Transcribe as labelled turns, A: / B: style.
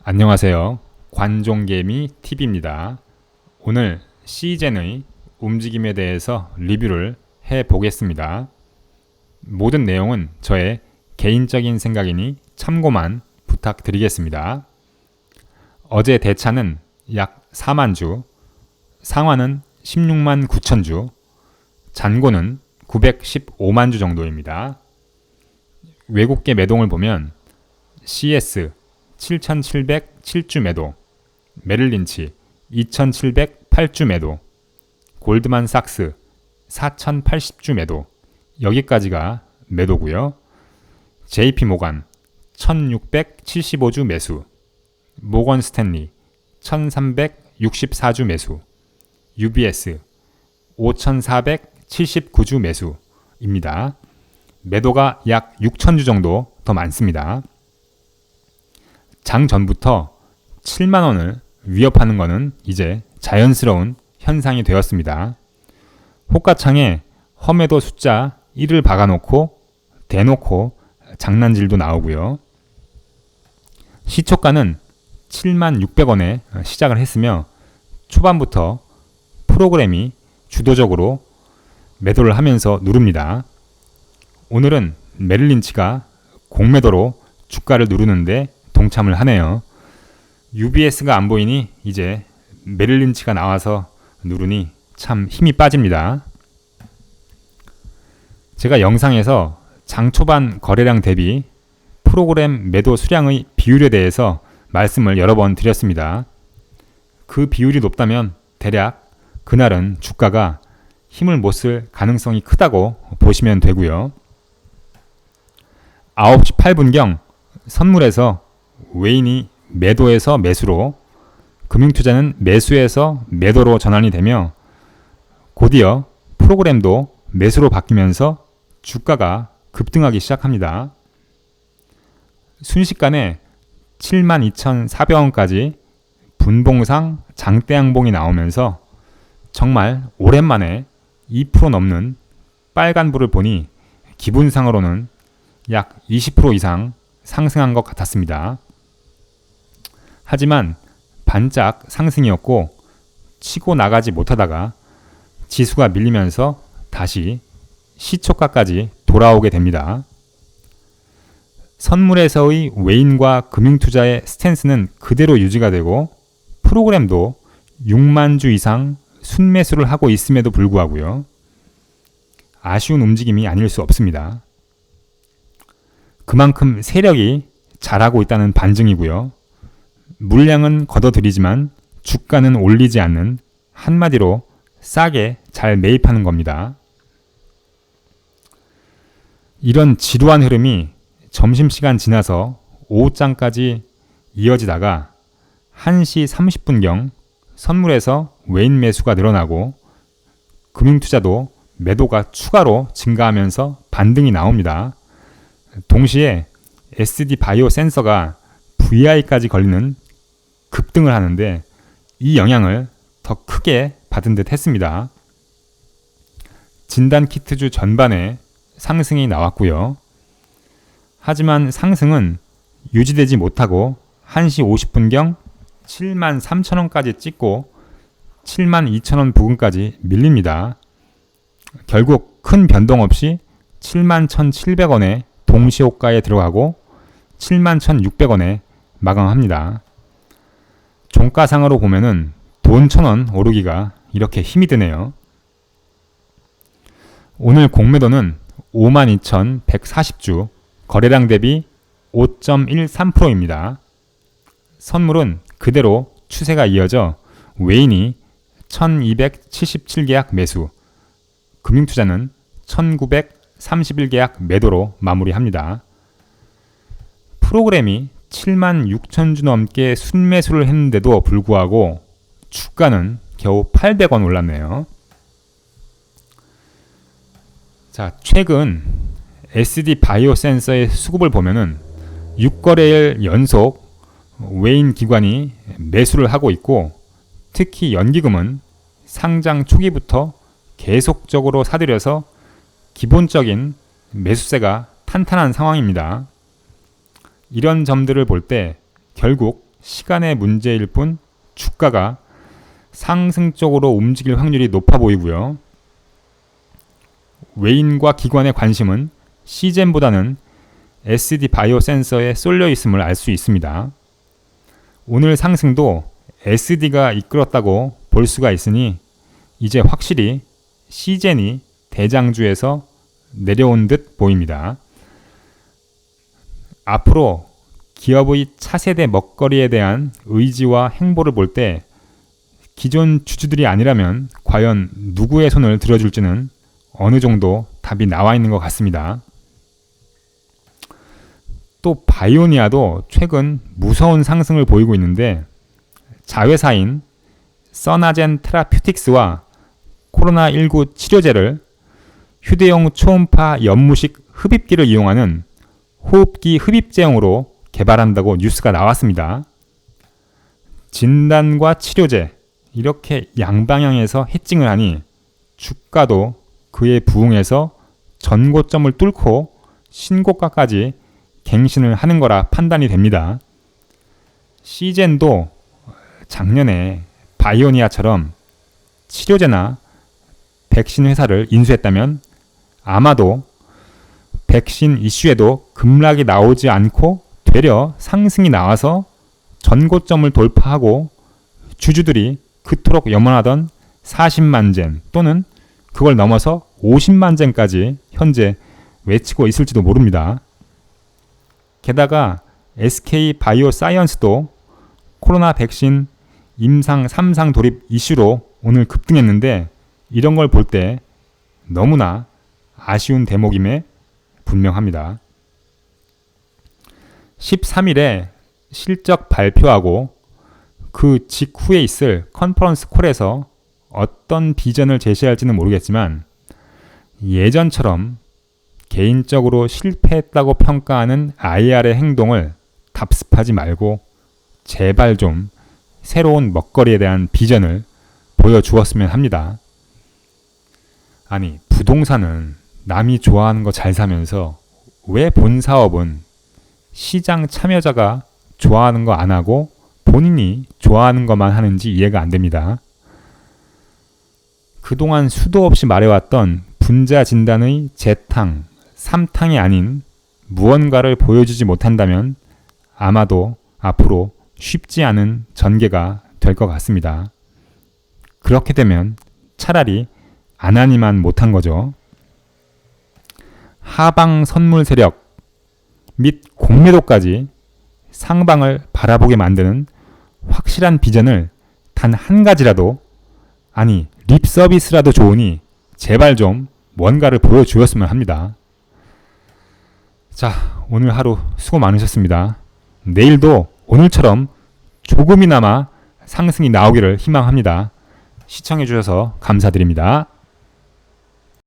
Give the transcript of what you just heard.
A: 안녕하세요. 관종개미 TV입니다. 오늘 시젠의 움직임에 대해서 리뷰를 해보겠습니다. 모든 내용은 저의 개인적인 생각이니 참고만 부탁드리겠습니다. 어제 대차는 약 4만 주, 상환은 16만 9천 주, 잔고는 915만 주 정도입니다. 외국계 매동을 보면 CS 7,707주 매도, 메릴린치 2,708주 매도, 골드만삭스 4,080주 매도, 여기까지가 매도고요. JP모간 1,675주 매수, 모건 스탠리 1,364주 매수, UBS 5,479주 매수입니다. 매도가 약 6,000주 정도 더 많습니다. 장 전부터 7만원을 위협하는 것은 이제 자연스러운 현상이 되었습니다. 호가창에 험해도 숫자 1을 박아놓고 대놓고 장난질도 나오고요. 시초가는 76,000원에 시작을 했으며 초반부터 프로그램이 주도적으로 매도를 하면서 누릅니다. 오늘은 메릴린치가 공매도로 주가를 누르는데 동참을 하네요. UBS가 안 보이니 이제 메릴린치가 나와서 누르니 참 힘이 빠집니다. 제가 영상에서 장 초반 거래량 대비 프로그램 매도 수량의 비율에 대해서 말씀을 여러 번 드렸습니다. 그 비율이 높다면 대략 그날은 주가가 힘을 못 쓸 가능성이 크다고 보시면 되고요. 9시 8분경 선물에서 외인이 매도에서 매수로, 금융투자는 매수에서 매도로 전환이 되며 곧이어 프로그램도 매수로 바뀌면서 주가가 급등하기 시작합니다. 순식간에 72,400원까지 분봉상 장대양봉이 나오면서 정말 오랜만에 2% 넘는 빨간불을 보니 기분상으로는 약 20% 이상 상승한 것 같았습니다. 하지만 반짝 상승이었고 치고 나가지 못하다가 지수가 밀리면서 다시 시초가까지 돌아오게 됩니다. 선물에서의 외인과 금융투자의 스탠스는 그대로 유지가 되고 프로그램도 6만 주 이상 순매수를 하고 있음에도 불구하고요. 아쉬운 움직임이 아닐 수 없습니다. 그만큼 세력이 잘하고 있다는 반증이고요. 물량은 걷어들이지만 주가는 올리지 않는, 한마디로 싸게 잘 매입하는 겁니다. 이런 지루한 흐름이 점심시간 지나서 오후장까지 이어지다가 1시 30분경 선물에서 외인 매수가 늘어나고 금융투자도 매도가 추가로 증가하면서 반등이 나옵니다. 동시에 SD 바이오 센서가 VI까지 걸리는 급등을 하는데 이 영향을 더 크게 받은 듯 했습니다. 진단키트주 전반에 상승이 나왔고요. 하지만 상승은 유지되지 못하고 1시 50분경 73,000원까지 찍고 72,000원 부근까지 밀립니다. 결국 큰 변동 없이 71,700원에 동시호가에 들어가고 71,600원에 마감합니다. 종가상으로 보면은 돈 1,000원 오르기가 이렇게 힘이 드네요. 오늘 공매도는 52,140주, 거래량 대비 5.13%입니다. 선물은 그대로 추세가 이어져 외인이 1,277계약 매수, 금융투자는 1,931계약 매도로 마무리합니다. 프로그램이 76,000주 넘게 순매수를 했는데도 불구하고 주가는 겨우 800원 올랐네요. 자, 최근 SD 바이오 센서의 수급을 보면은 6거래일 연속 외인 기관이 매수를 하고 있고, 특히 연기금은 상장 초기부터 계속적으로 사들여서 기본적인 매수세가 탄탄한 상황입니다. 이런 점들을 볼 때 결국 시간의 문제일 뿐 주가가 상승 쪽으로 움직일 확률이 높아 보이고요. 외인과 기관의 관심은 시젠보다는 SD 바이오 센서에 쏠려 있음을 알 수 있습니다. 오늘 상승도 SD가 이끌었다고 볼 수가 있으니 이제 확실히 시젠이 대장주에서 내려온 듯 보입니다. 앞으로 기업의 차세대 먹거리에 대한 의지와 행보를 볼 때 기존 주주들이 아니라면 과연 누구의 손을 들어줄지는 어느 정도 답이 나와 있는 것 같습니다. 또 바이오니아도 최근 무서운 상승을 보이고 있는데 자회사인 서나젠 테라퓨틱스와 코로나19 치료제를 휴대용 초음파 연무식 흡입기를 이용하는 호흡기 흡입제형으로 개발한다고 뉴스가 나왔습니다. 진단과 치료제 이렇게 양방향에서 해칭을 하니 주가도 그에 부응해서 전고점을 뚫고 신고가까지 갱신을 하는 거라 판단이 됩니다. 시젠도 작년에 바이오니아처럼 치료제나 백신 회사를 인수했다면 아마도 백신 이슈에도 급락이 나오지 않고 되려 상승이 나와서 전고점을 돌파하고 주주들이 그토록 염원하던 40만 젠 또는 그걸 넘어서 50만 젠까지 현재 외치고 있을지도 모릅니다. 게다가 SK 바이오사이언스도 코로나 백신 임상 3상 돌입 이슈로 오늘 급등했는데 이런 걸 볼 때 너무나 아쉬운 대목임에 분명합니다. 13일에 실적 발표하고 그 직후에 있을 컨퍼런스 콜에서 어떤 비전을 제시할지는 모르겠지만 예전처럼 개인적으로 실패했다고 평가하는 IR의 행동을 답습하지 말고 제발 좀 새로운 먹거리에 대한 비전을 보여주었으면 합니다. 아니, 부동산은 남이 좋아하는 거 잘 사면서 왜 본 사업은 시장 참여자가 좋아하는 거 안 하고 본인이 좋아하는 것만 하는지 이해가 안 됩니다. 그동안 수도 없이 말해왔던 분자 진단의 재탕, 3탕이 아닌 무언가를 보여주지 못한다면 아마도 앞으로 쉽지 않은 전개가 될 것 같습니다. 그렇게 되면 차라리 안 하니만 못한 거죠. 하방 선물 세력 및 공매도까지 상방을 바라보게 만드는 확실한 비전을 단 한 가지라도, 아니 립 서비스라도 좋으니 제발 좀 뭔가를 보여주었으면 합니다. 자, 오늘 하루 수고 많으셨습니다. 내일도 오늘처럼 조금이나마 상승이 나오기를 희망합니다. 시청해 주셔서 감사드립니다.